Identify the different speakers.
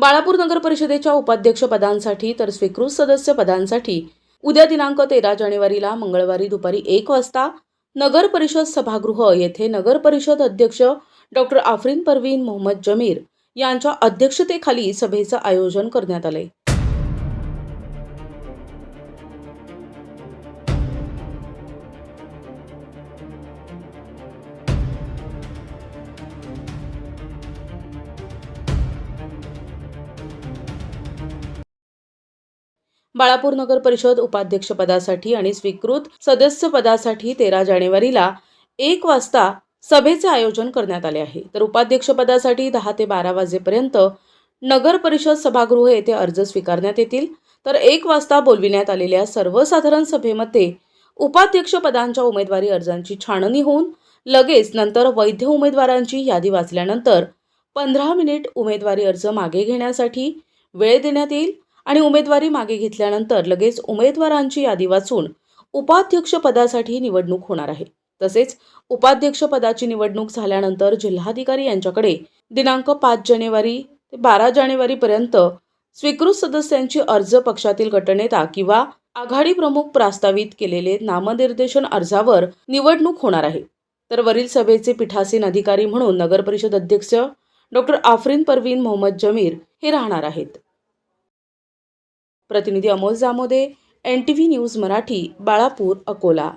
Speaker 1: बाळापूर नगर परिषदेच्या उपाध्यक्ष पदांसाठी तर स्वीकृत सदस्य पदांसाठी उद्या दिनांक 13 जानेवारीला मंगळवारी दुपारी 1 वाजता नगर परिषद सभागृह येथे नगर परिषद अध्यक्ष डॉक्टर आफरीन परवीन मोहम्मद जमीर यांच्या अध्यक्षतेखाली सभेचं आयोजन करण्यात आले. बाळापूर नगर परिषद उपाध्यक्षपदासाठी आणि स्वीकृत सदस्य पदासाठी 13 जानेवारीला 1 वाजता सभेचे आयोजन करण्यात आले आहे. तर उपाध्यक्षपदासाठी 10 ते 12 वाजेपर्यंत नगर परिषद सभागृह येथे अर्ज स्वीकारण्यात येतील. तर 1 वाजता बोलविण्यात आलेल्या सर्वसाधारण सभेमध्ये उपाध्यक्ष पदांच्या उमेदवारी अर्जांची छाननी होऊन लगेच नंतर वैध उमेदवारांची यादी वाचल्यानंतर 15 मिनिट उमेदवारी अर्ज मागे घेण्यासाठी वेळ देण्यात येईल आणि उमेदवारी मागे घेतल्यानंतर लगेच उमेदवारांची यादी वाचून उपाध्यक्ष पदासाठी निवडणूक होणार आहे. तसेच उपाध्यक्ष पदाची निवडणूक झाल्यानंतर जिल्हाधिकारी यांच्याकडे दिनांक 5 जानेवारी ते 12 जानेवारीपर्यंत स्वीकृत सदस्यांची अर्ज पक्षातील गटनेता किंवा आघाडी प्रमुख प्रस्तावित केलेले नामनिर्देशन अर्जावर निवडणूक होणार आहे. तर वरील सभेचे पीठासीन अधिकारी म्हणून नगर परिषद अध्यक्ष डॉक्टर आफरीन परवीन मोहम्मद जमीर हे राहणार आहेत. प्रतिनिधी अमोल जामोदे, NTV न्यूज मराठी, बाळापूर, अकोला.